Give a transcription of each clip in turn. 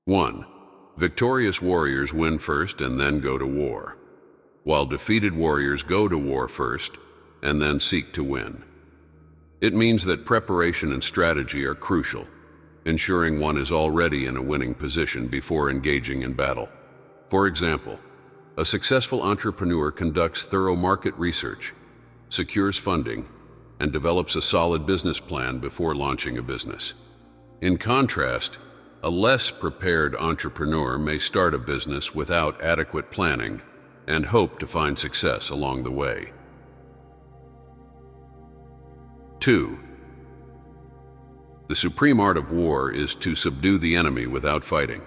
1. Victorious warriors win first and then go to war, while defeated warriors go to war first and then seek to win. It means that preparation and strategy are crucial, ensuring one is already in a winning position before engaging in battle. For example, a successful entrepreneur conducts thorough market research, secures funding, and develops a solid business plan before launching a business. In contrast, a less prepared entrepreneur may start a business without adequate planning and hope to find success along the way. 2. The supreme art of war is to subdue the enemy without fighting.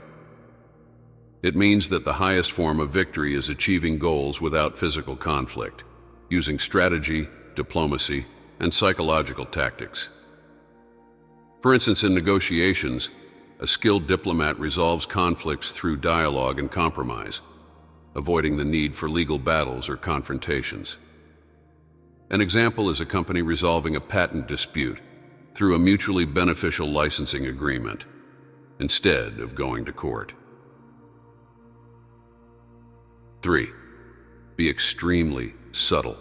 It means that the highest form of victory is achieving goals without physical conflict, using strategy, diplomacy, and psychological tactics. For instance, in negotiations, a skilled diplomat resolves conflicts through dialogue and compromise, avoiding the need for legal battles or confrontations. An example is a company resolving a patent dispute through a mutually beneficial licensing agreement, instead of going to court. 3. Be extremely subtle,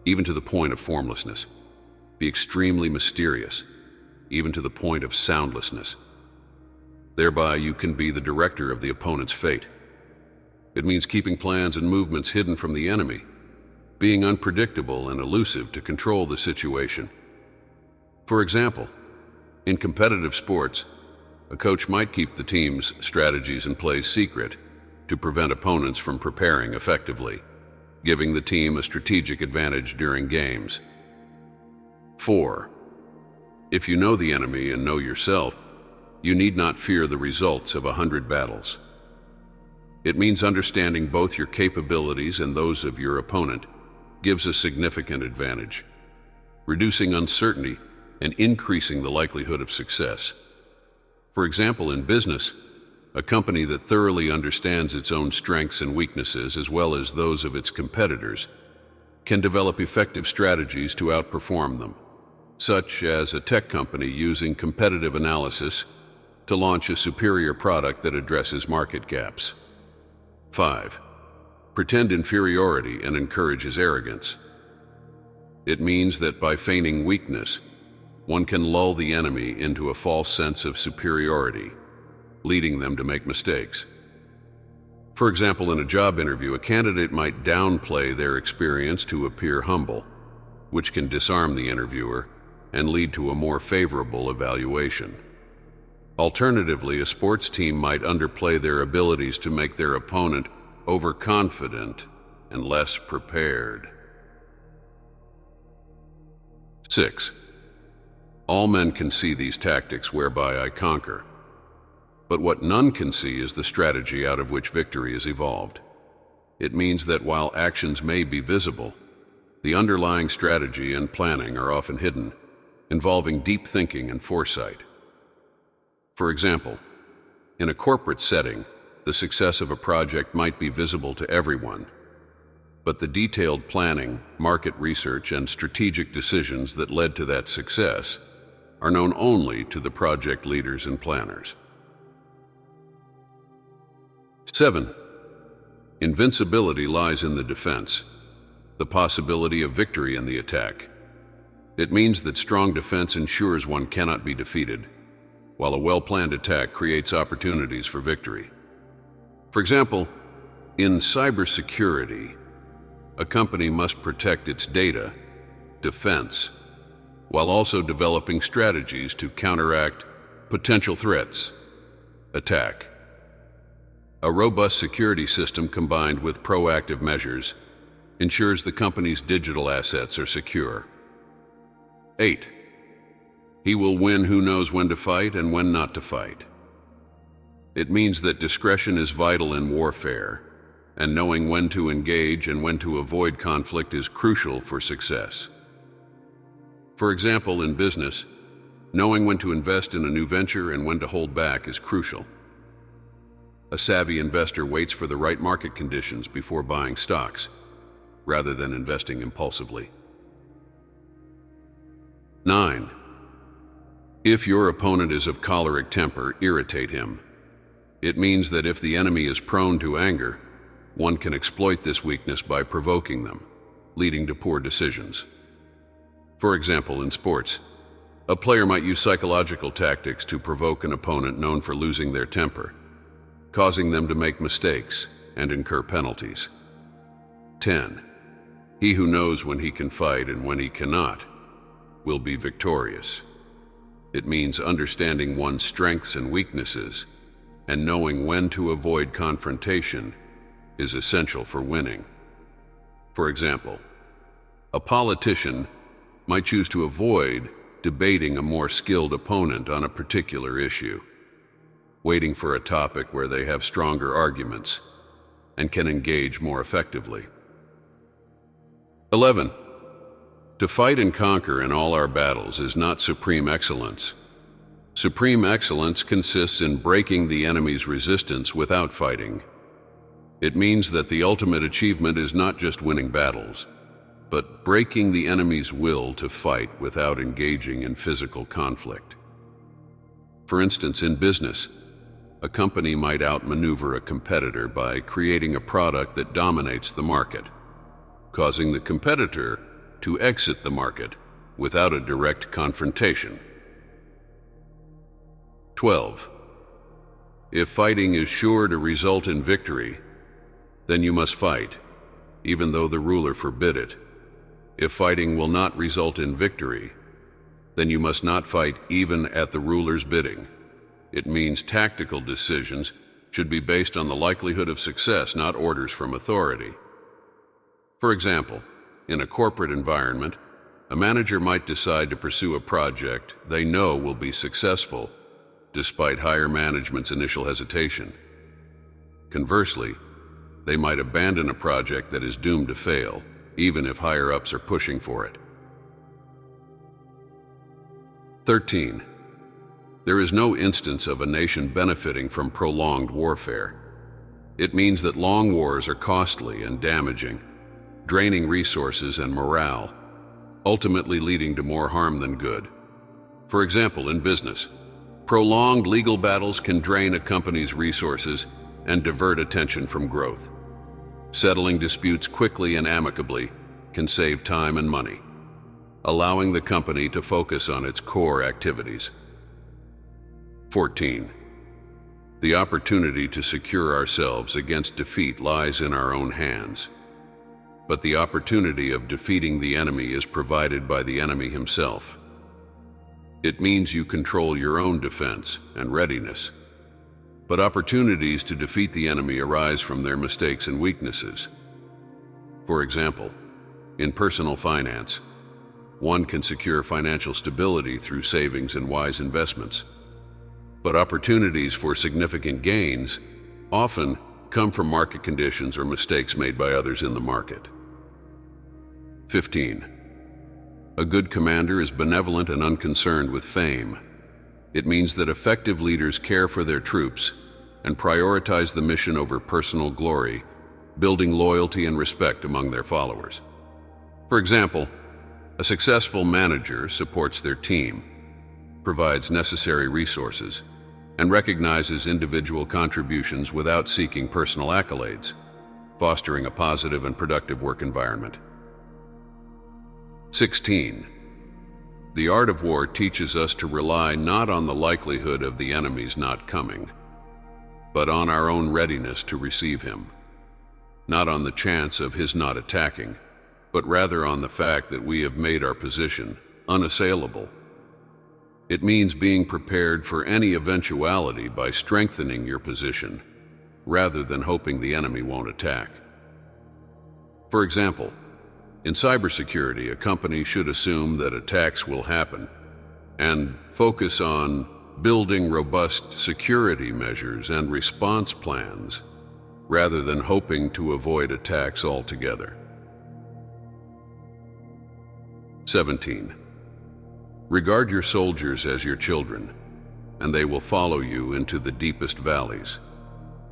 even to the point of formlessness. Be extremely mysterious, even to the point of soundlessness. Thereby, you can be the director of the opponent's fate. It means keeping plans and movements hidden from the enemy, being unpredictable and elusive to control the situation. For example, in competitive sports, a coach might keep the team's strategies in place secret to prevent opponents from preparing effectively, giving the team a strategic advantage during games. 4. If you know the enemy and know yourself, you need not fear the results of 100 battles. It means understanding both your capabilities and those of your opponent gives a significant advantage, reducing uncertainty and increasing the likelihood of success. For example, in business, a company that thoroughly understands its own strengths and weaknesses as well as those of its competitors can develop effective strategies to outperform them, such as a tech company using competitive analysis to launch a superior product that addresses market gaps. 5. Pretend inferiority and encourages arrogance. It means that by feigning weakness, one can lull the enemy into a false sense of superiority, leading them to make mistakes. For example, in a job interview, a candidate might downplay their experience to appear humble, which can disarm the interviewer and lead to a more favorable evaluation. Alternatively, a sports team might underplay their abilities to make their opponent overconfident and less prepared. 6. All men can see these tactics whereby I conquer, but what none can see is the strategy out of which victory is evolved. It means that while actions may be visible, the underlying strategy and planning are often hidden, involving deep thinking and foresight. For example, in a corporate setting, the success of a project might be visible to everyone, but the detailed planning, market research, and strategic decisions that led to that success are known only to the project leaders and planners. 7. Invincibility lies in the defense, the possibility of victory in the attack. It means that strong defense ensures one cannot be defeated, while a well-planned attack creates opportunities for victory. For example, in cybersecurity, a company must protect its data, defense, while also developing strategies to counteract potential threats, attack. A robust security system combined with proactive measures ensures the company's digital assets are secure. 8. He will win who knows when to fight and when not to fight. It means that discretion is vital in warfare, and knowing when to engage and when to avoid conflict is crucial for success. For example, in business, knowing when to invest in a new venture and when to hold back is crucial. A savvy investor waits for the right market conditions before buying stocks, rather than investing impulsively. 9. If your opponent is of choleric temper, irritate him. It means that if the enemy is prone to anger, one can exploit this weakness by provoking them, leading to poor decisions. For example, in sports, a player might use psychological tactics to provoke an opponent known for losing their temper, causing them to make mistakes and incur penalties. 10. He who knows when he can fight and when he cannot will be victorious. It means understanding one's strengths and weaknesses and knowing when to avoid confrontation is essential for winning. For example, a politician might choose to avoid debating a more skilled opponent on a particular issue, waiting for a topic where they have stronger arguments and can engage more effectively. 11. To fight and conquer in all our battles is not supreme excellence. Supreme excellence consists in breaking the enemy's resistance without fighting. It means that the ultimate achievement is not just winning battles, but breaking the enemy's will to fight without engaging in physical conflict. For instance, in business, a company might outmaneuver a competitor by creating a product that dominates the market, causing the competitor to exit the market without a direct confrontation. 12. If fighting is sure to result in victory, then you must fight, even though the ruler forbid it. If fighting will not result in victory, then you must not fight even at the ruler's bidding. It means tactical decisions should be based on the likelihood of success, not orders from authority. For example, in a corporate environment, a manager might decide to pursue a project they know will be successful, despite higher management's initial hesitation. Conversely, they might abandon a project that is doomed to fail, even if higher-ups are pushing for it. 13. There is no instance of a nation benefiting from prolonged warfare. It means that long wars are costly and damaging, draining resources and morale, ultimately leading to more harm than good. For example, in business, prolonged legal battles can drain a company's resources and divert attention from growth. Settling disputes quickly and amicably can save time and money, allowing the company to focus on its core activities. 14. The opportunity to secure ourselves against defeat lies in our own hands, but the opportunity of defeating the enemy is provided by the enemy himself. It means you control your own defense and readiness, but opportunities to defeat the enemy arise from their mistakes and weaknesses. For example, in personal finance, one can secure financial stability through savings and wise investments, but opportunities for significant gains often come from market conditions or mistakes made by others in the market. 15. A good commander is benevolent and unconcerned with fame. It means that effective leaders care for their troops and prioritize the mission over personal glory, building loyalty and respect among their followers. For example, a successful manager supports their team, provides necessary resources, and recognizes individual contributions without seeking personal accolades, fostering a positive and productive work environment. 16. The art of war teaches us to rely not on the likelihood of the enemy's not coming, but on our own readiness to receive him, not on the chance of his not attacking, but rather on the fact that we have made our position unassailable. It means being prepared for any eventuality by strengthening your position, rather than hoping the enemy won't attack. For example, in cybersecurity, a company should assume that attacks will happen and focus on building robust security measures and response plans rather than hoping to avoid attacks altogether. 17. Regard your soldiers as your children, and they will follow you into the deepest valleys.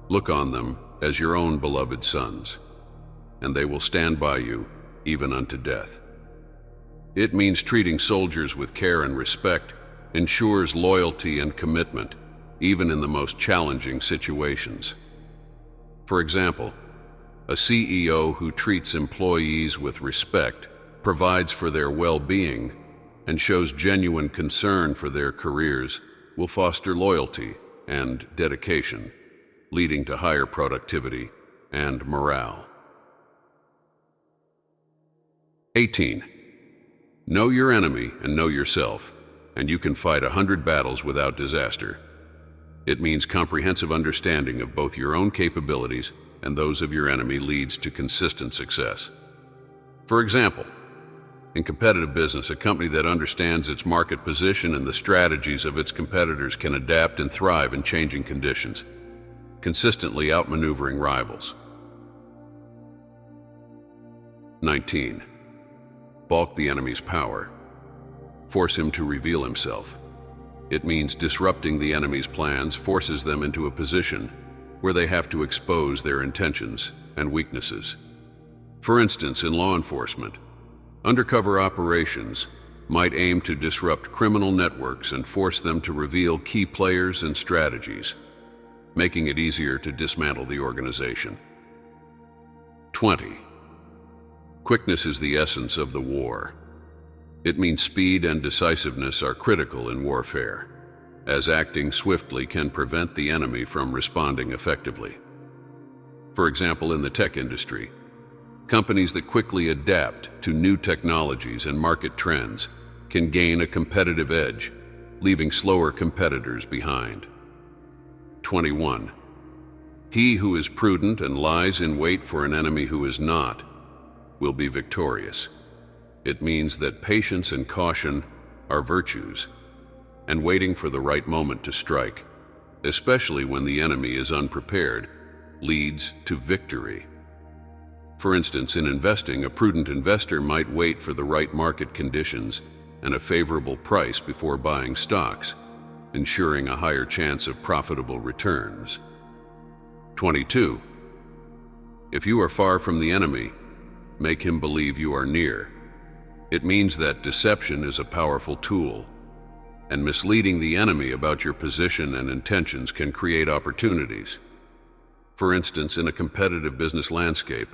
Look on them as your own beloved sons, and they will stand by you even unto death. It means treating soldiers with care and respect ensures loyalty and commitment, even in the most challenging situations. For example, a CEO who treats employees with respect, provides for their well-being, and shows genuine concern for their careers will foster loyalty and dedication, leading to higher productivity and morale. 18. Know your enemy and know yourself, and you can fight 100 battles without disaster. It means comprehensive understanding of both your own capabilities and those of your enemy leads to consistent success. For example, in competitive business, a company that understands its market position and the strategies of its competitors can adapt and thrive in changing conditions, consistently outmaneuvering rivals. 19. Balk the enemy's power. Force him to reveal himself. It means disrupting the enemy's plans forces them into a position where they have to expose their intentions and weaknesses. For instance, in law enforcement, undercover operations might aim to disrupt criminal networks and force them to reveal key players and strategies, making it easier to dismantle the organization. 20. Quickness is the essence of the war. It means speed and decisiveness are critical in warfare, as acting swiftly can prevent the enemy from responding effectively. For example, in the tech industry, companies that quickly adapt to new technologies and market trends can gain a competitive edge, leaving slower competitors behind. 21. He who is prudent and lies in wait for an enemy who is not will be victorious. It means that patience and caution are virtues, and waiting for the right moment to strike, especially when the enemy is unprepared, leads to victory. For instance, in investing, a prudent investor might wait for the right market conditions and a favorable price before buying stocks, ensuring a higher chance of profitable returns. 22. If you are far from the enemy, make him believe you are near. It means that deception is a powerful tool, and misleading the enemy about your position and intentions can create opportunities. For instance, in a competitive business landscape,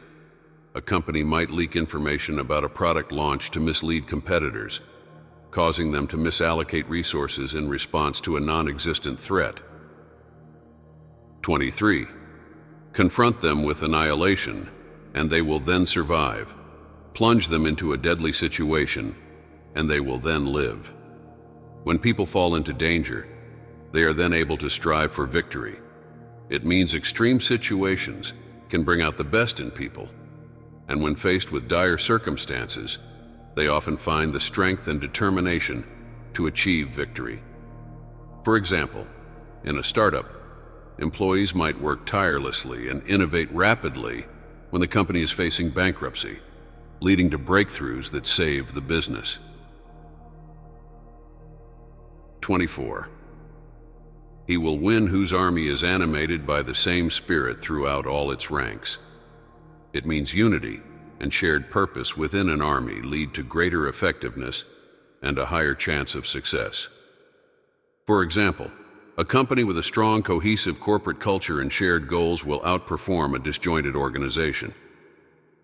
a company might leak information about a product launch to mislead competitors, causing them to misallocate resources in response to a non-existent threat. 23. Confront them with annihilation, and they will then survive. Plunge them into a deadly situation, and they will then live. When people fall into danger, they are then able to strive for victory. It means extreme situations can bring out the best in people, and when faced with dire circumstances, they often find the strength and determination to achieve victory. For example, in a startup, employees might work tirelessly and innovate rapidly when the company is facing bankruptcy, leading to breakthroughs that save the business. 24. He will win whose army is animated by the same spirit throughout all its ranks. It means unity and shared purpose within an army lead to greater effectiveness and a higher chance of success. For example, a company with a strong, cohesive corporate culture and shared goals will outperform a disjointed organization.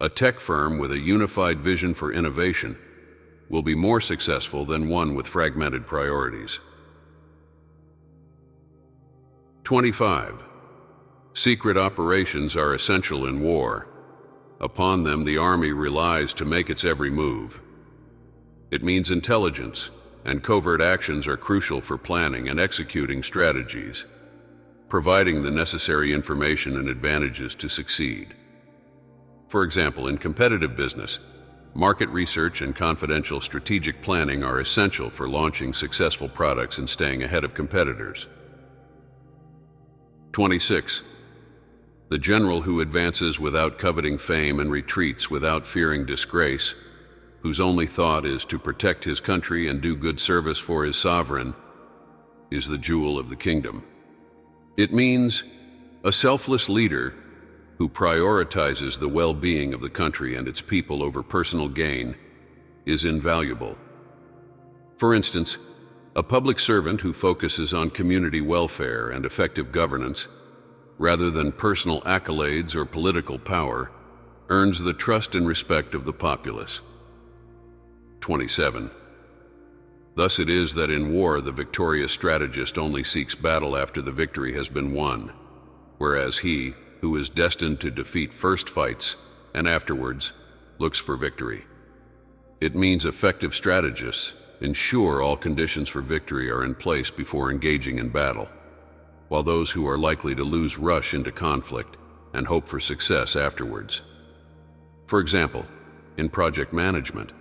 A tech firm with a unified vision for innovation will be more successful than one with fragmented priorities. 25. Secret operations are essential in war. Upon them, the army relies to make its every move. It means intelligence and covert actions are crucial for planning and executing strategies, providing the necessary information and advantages to succeed. For example, in competitive business, market research and confidential strategic planning are essential for launching successful products and staying ahead of competitors. 26. The general who advances without coveting fame and retreats without fearing disgrace, whose only thought is to protect his country and do good service for his sovereign, is the jewel of the kingdom. It means a selfless leader who prioritizes the well-being of the country and its people over personal gain is invaluable. For instance, A public servant who focuses on community welfare and effective governance, rather than personal accolades or political power, earns the trust and respect of the populace. 27. Thus it is that in war the victorious strategist only seeks battle after the victory has been won, whereas he who is destined to defeat first fights and afterwards looks for victory. It means effective strategists ensure all conditions for victory are in place before engaging in battle, while those who are likely to lose rush into conflict and hope for success afterwards. For example, in project management,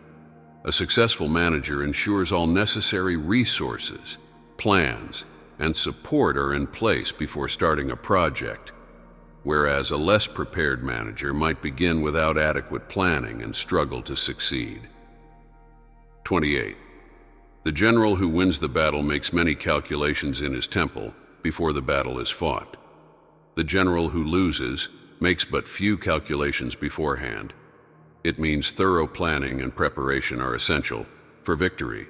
a successful manager ensures all necessary resources, plans, and support are in place before starting a project, whereas a less prepared manager might begin without adequate planning and struggle to succeed. 28. The general who wins the battle makes many calculations in his temple before the battle is fought. The general who loses makes but few calculations beforehand. It means thorough planning and preparation are essential for victory,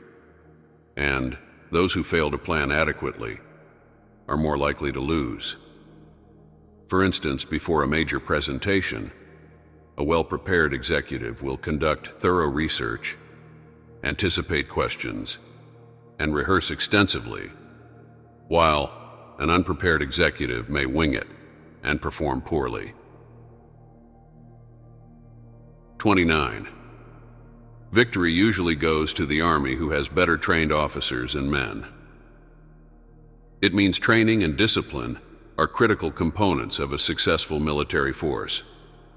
and those who fail to plan adequately are more likely to lose. For instance, before a major presentation, a well-prepared executive will conduct thorough research, anticipate questions, and rehearse extensively, while an unprepared executive may wing it and perform poorly. 29. Victory usually goes to the army who has better trained officers and men. It means training and discipline are critical components of a successful military force,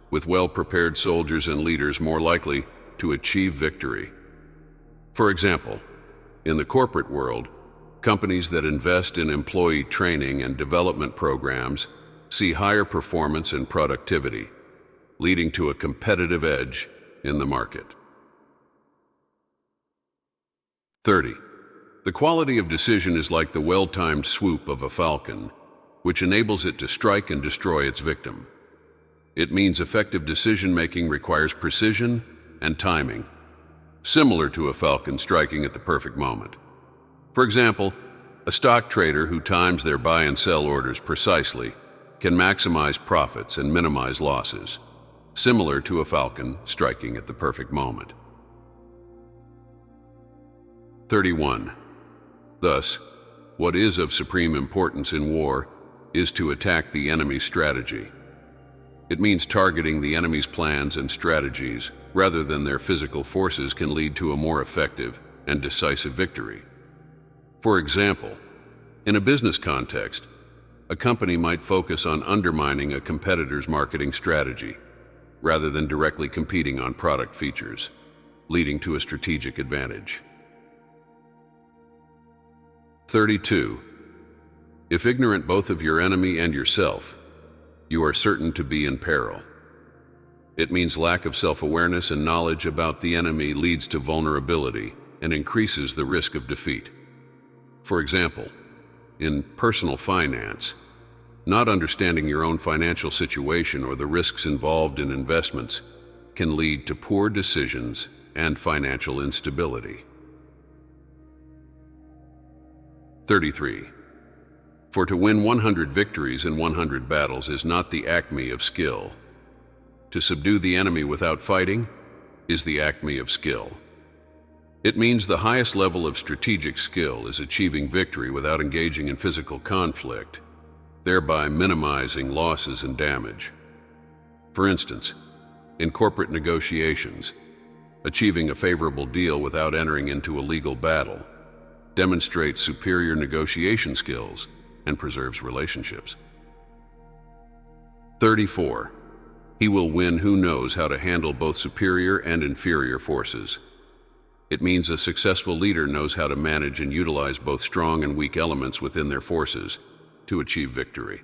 with well-prepared soldiers and leaders more likely to achieve victory. For example, in the corporate world, companies that invest in employee training and development programs see higher performance and productivity, leading to a competitive edge in the market. 30. The quality of decision is like the well-timed swoop of a falcon, which enables it to strike and destroy its victim. It means effective decision-making requires precision and timing, similar to a falcon striking at the perfect moment. For example, a stock trader who times their buy and sell orders precisely can maximize profits and minimize losses, similar to a falcon striking at the perfect moment. 31. Thus, what is of supreme importance in war is to attack the enemy's strategy. It means targeting the enemy's plans and strategies rather than their physical forces can lead to a more effective and decisive victory. For example, in a business context, a company might focus on undermining a competitor's marketing strategy rather than directly competing on product features, leading to a strategic advantage. 32. If ignorant both of your enemy and yourself, you are certain to be in peril. It means lack of self-awareness and knowledge about the enemy leads to vulnerability and increases the risk of defeat. For example, in personal finance, not understanding your own financial situation or the risks involved in investments can lead to poor decisions and financial instability. 33. For to win 100 victories in 100 battles is not the acme of skill. To subdue the enemy without fighting is the acme of skill. It means the highest level of strategic skill is achieving victory without engaging in physical conflict, thereby minimizing losses and damage. For instance, in corporate negotiations, achieving a favorable deal without entering into a legal battle demonstrates superior negotiation skills and preserves relationships. 34. He will win who knows how to handle both superior and inferior forces. It means a successful leader knows how to manage and utilize both strong and weak elements within their forces to achieve victory.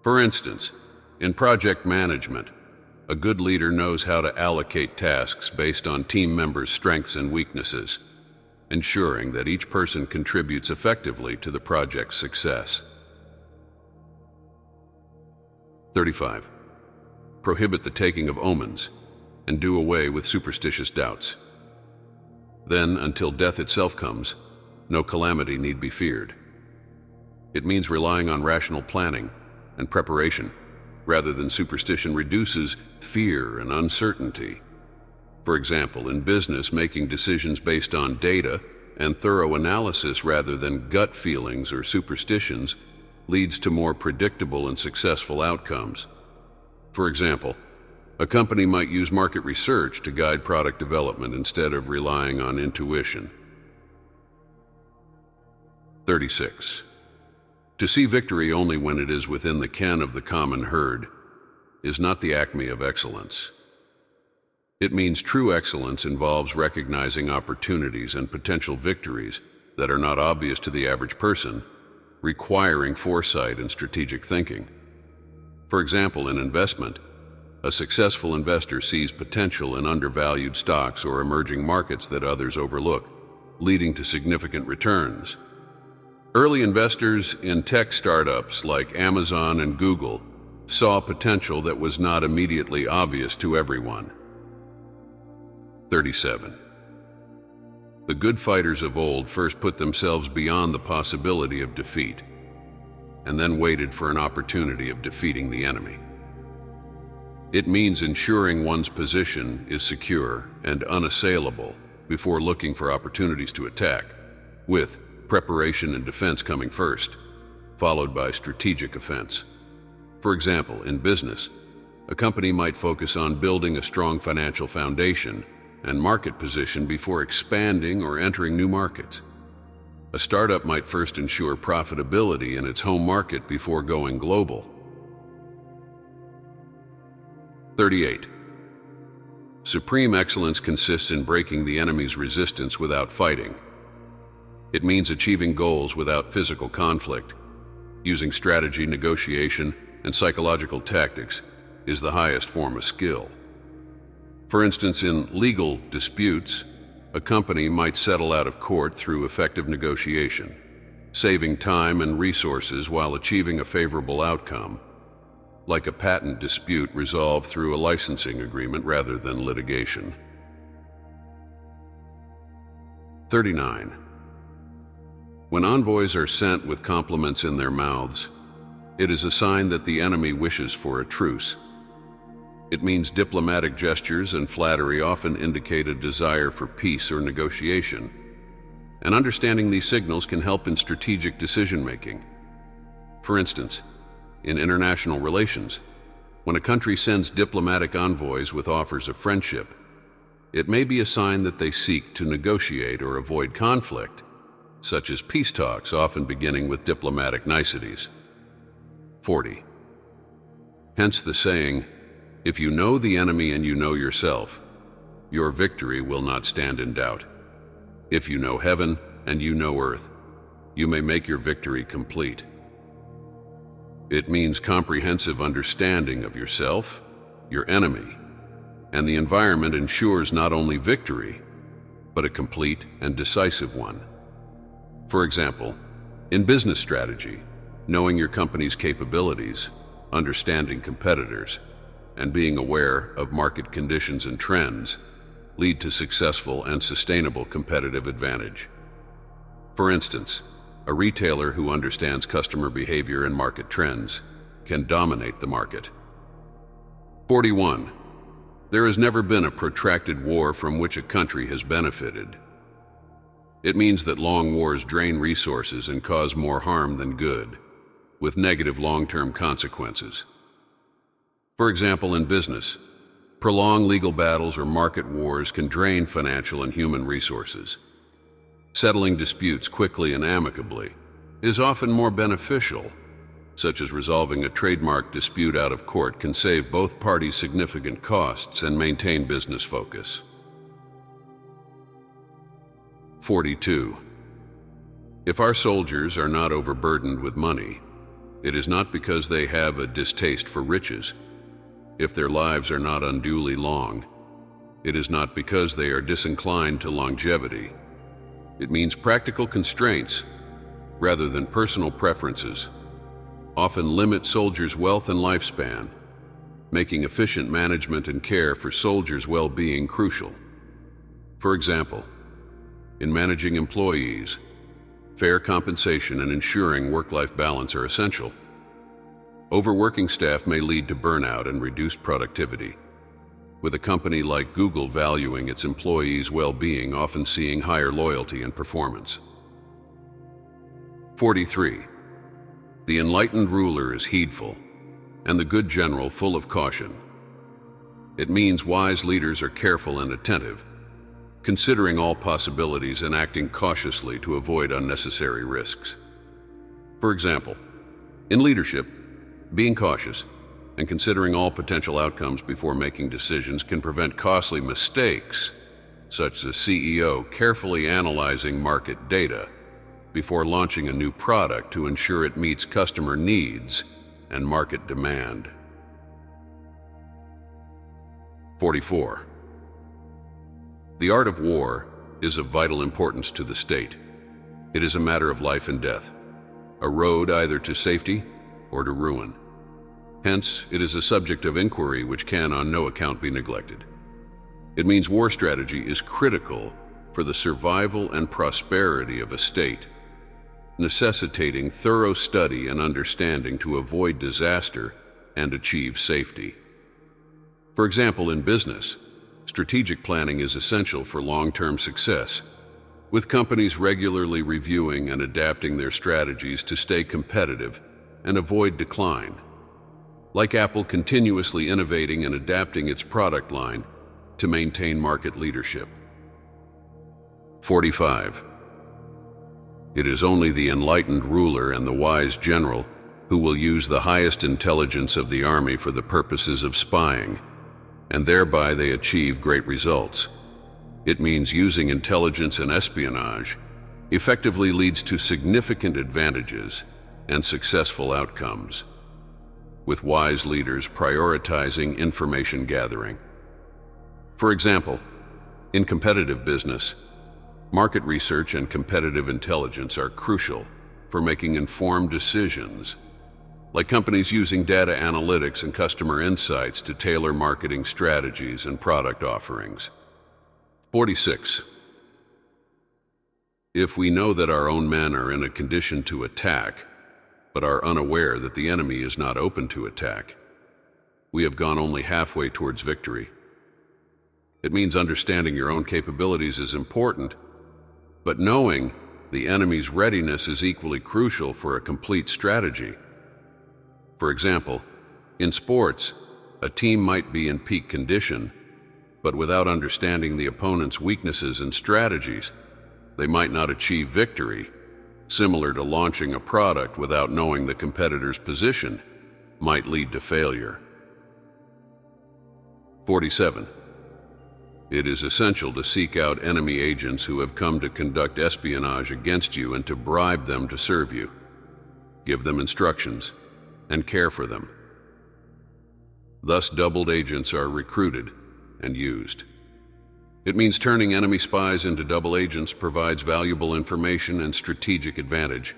For instance, in project management, a good leader knows how to allocate tasks based on team members' strengths and weaknesses, ensuring that each person contributes effectively to the project's success. 35. Prohibit the taking of omens and do away with superstitious doubts. Then, until death itself comes, no calamity need be feared. It means relying on rational planning and preparation rather than superstition reduces fear and uncertainty. For example, in business, making decisions based on data and thorough analysis rather than gut feelings or superstitions leads to more predictable and successful outcomes. For example, a company might use market research to guide product development instead of relying on intuition. 36. To see victory only when it is within the ken of the common herd is not the acme of excellence. It means true excellence involves recognizing opportunities and potential victories that are not obvious to the average person, requiring foresight and strategic thinking. For example, in investment, a successful investor sees potential in undervalued stocks or emerging markets that others overlook, leading to significant returns. Early investors in tech startups like Amazon and Google saw potential that was not immediately obvious to everyone. 37. The good fighters of old first put themselves beyond the possibility of defeat, and then waited for an opportunity of defeating the enemy. It means ensuring one's position is secure and unassailable before looking for opportunities to attack, with preparation and defense coming first, followed by strategic offense. For example, in business, a company might focus on building a strong financial foundation and market position before expanding or entering new markets. A startup might first ensure profitability in its home market before going global. 38. Supreme excellence consists in breaking the enemy's resistance without fighting. It means achieving goals without physical conflict. Using strategy, negotiation, and psychological tactics is the highest form of skill. For instance, in legal disputes, a company might settle out of court through effective negotiation, saving time and resources while achieving a favorable outcome, like a patent dispute resolved through a licensing agreement rather than litigation. 39. When envoys are sent with compliments in their mouths, it is a sign that the enemy wishes for a truce. It means diplomatic gestures and flattery often indicate a desire for peace or negotiation, and understanding these signals can help in strategic decision-making. For instance, in international relations, when a country sends diplomatic envoys with offers of friendship, it may be a sign that they seek to negotiate or avoid conflict, such as peace talks often beginning with diplomatic niceties. 40. Hence the saying, "If you know the enemy and you know yourself, your victory will not stand in doubt. If you know heaven and you know earth, you may make your victory complete." It means comprehensive understanding of yourself, your enemy, and the environment ensures not only victory, but a complete and decisive one. For example, in business strategy, knowing your company's capabilities, understanding competitors, and being aware of market conditions and trends lead to successful and sustainable competitive advantage. For instance, a retailer who understands customer behavior and market trends can dominate the market. 41. There has never been a protracted war from which a country has benefited. It means that long wars drain resources and cause more harm than good, with negative long-term consequences. For example, in business, prolonged legal battles or market wars can drain financial and human resources. Settling disputes quickly and amicably is often more beneficial, such as resolving a trademark dispute out of court can save both parties significant costs and maintain business focus. 42. If our soldiers are not overburdened with money, it is not because they have a distaste for riches. If their lives are not unduly long, it is not because they are disinclined to longevity. It means practical constraints, rather than personal preferences, often limit soldiers' wealth and lifespan, making efficient management and care for soldiers' well-being crucial. For example, in managing employees, Fair compensation and ensuring work-life balance are essential. Overworking staff may lead to burnout and reduced productivity, with a company like Google valuing its employees' well-being, often seeing higher loyalty and performance. 43. The enlightened ruler is heedful, and the good general full of caution. It means wise leaders are careful and attentive, considering all possibilities and acting cautiously to avoid unnecessary risks. For example, in leadership, being cautious and considering all potential outcomes before making decisions can prevent costly mistakes, such as a CEO carefully analyzing market data before launching a new product to ensure it meets customer needs and market demand. 44. The art of war is of vital importance to the state. It is a matter of life and death, a road either to safety or to ruin. Hence, it is a subject of inquiry which can on no account be neglected. It means war strategy is critical for the survival and prosperity of a state, necessitating thorough study and understanding to avoid disaster and achieve safety. For example, in business, strategic planning is essential for long-term success, with companies regularly reviewing and adapting their strategies to stay competitive and avoid decline. Like Apple continuously innovating and adapting its product line to maintain market leadership. 45. It is only the enlightened ruler and the wise general who will use the highest intelligence of the army for the purposes of spying, and thereby they achieve great results. It means using intelligence and espionage effectively leads to significant advantages and successful outcomes, with wise leaders prioritizing information gathering. For example, in competitive business, market research and competitive intelligence are crucial for making informed decisions, like companies using data analytics and customer insights to tailor marketing strategies and product offerings. 46. If we know that our own men are in a condition to attack, but are unaware that the enemy is not open to attack, we have gone only halfway towards victory. It means understanding your own capabilities is important, but knowing the enemy's readiness is equally crucial for a complete strategy. For example, in sports, a team might be in peak condition, but without understanding the opponent's weaknesses and strategies, they might not achieve victory. Similar to launching a product without knowing the competitor's position might lead to failure. 47. It is essential to seek out enemy agents who have come to conduct espionage against you and to bribe them to serve you. Give them instructions and care for them. Thus, doubled agents are recruited and used. It means turning enemy spies into double agents provides valuable information and strategic advantage,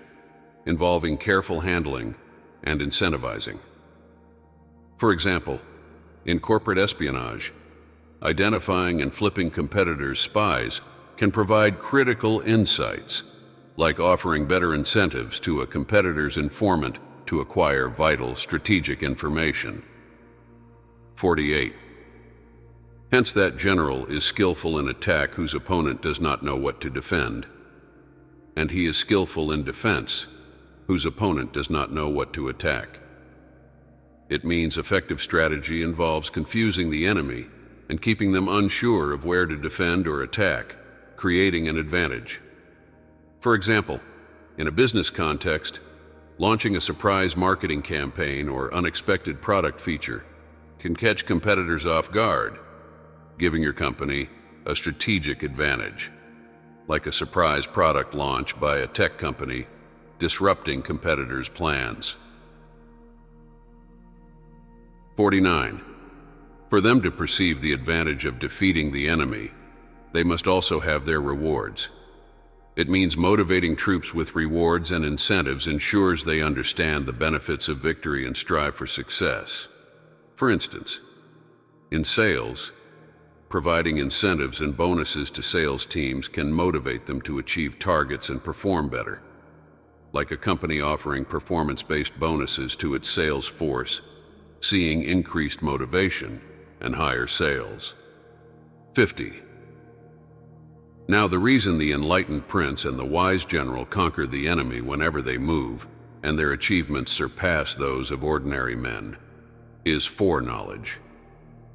involving careful handling and incentivizing. For example, in corporate espionage, identifying and flipping competitors' spies can provide critical insights, like offering better incentives to a competitor's informant to acquire vital strategic information. 48. Hence that general is skillful in attack whose opponent does not know what to defend, and he is skillful in defense whose opponent does not know what to attack. It means effective strategy involves confusing the enemy and keeping them unsure of where to defend or attack, creating an advantage. For example, in a business context, launching a surprise marketing campaign or unexpected product feature can catch competitors off guard, giving your company a strategic advantage, like a surprise product launch by a tech company disrupting competitors' plans. 49. For them to perceive the advantage of defeating the enemy, they must also have their rewards. It means motivating troops with rewards and incentives ensures they understand the benefits of victory and strive for success. For instance, in sales, providing incentives and bonuses to sales teams can motivate them to achieve targets and perform better. like a company offering performance-based bonuses to its sales force, seeing increased motivation and higher sales. 50. Now, the reason the enlightened prince and the wise general conquer the enemy whenever they move, and their achievements surpass those of ordinary men, is foreknowledge.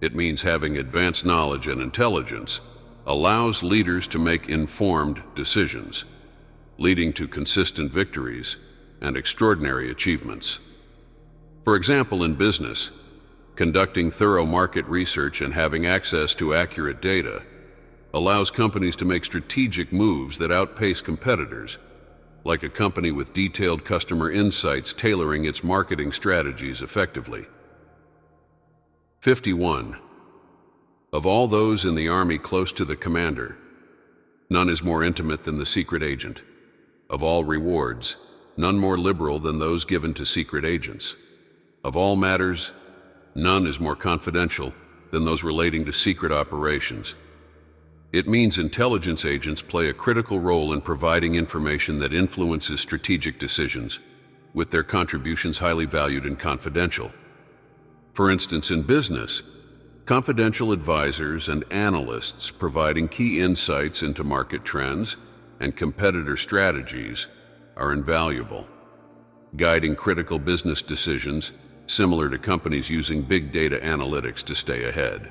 It means having advanced knowledge and intelligence allows leaders to make informed decisions, leading to consistent victories and extraordinary achievements. For example, in business, conducting thorough market research and having access to accurate data allows companies to make strategic moves that outpace competitors, like a company with detailed customer insights tailoring its marketing strategies effectively. 51. Of all those in the army close to the commander, none is more intimate than the secret agent. Of all rewards, none more liberal than those given to secret agents. Of all matters, none is more confidential than those relating to secret operations. It means intelligence agents play a critical role in providing information that influences strategic decisions, with their contributions highly valued and confidential. For instance, in business, confidential advisors and analysts providing key insights into market trends and competitor strategies are invaluable, guiding critical business decisions similar to companies using big data analytics to stay ahead.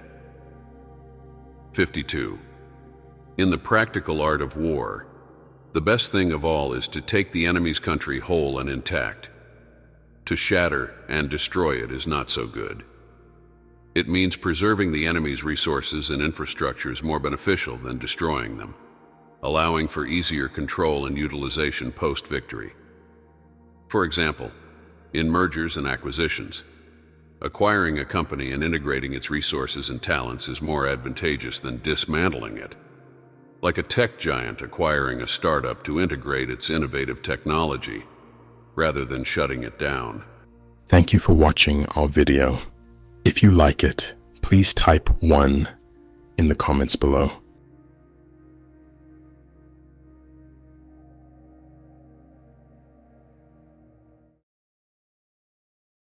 52. In the practical art of war, the best thing of all is to take the enemy's country whole and intact. To shatter and destroy it is not so good. It means preserving the enemy's resources and infrastructure is more beneficial than destroying them, allowing for easier control and utilization post-victory. For example, in mergers and acquisitions, acquiring a company and integrating its resources and talents is more advantageous than dismantling it, like a tech giant acquiring a startup to integrate its innovative technology, rather than shutting it down. Thank you for watching our video. If you like it, please type 1 in the comments below.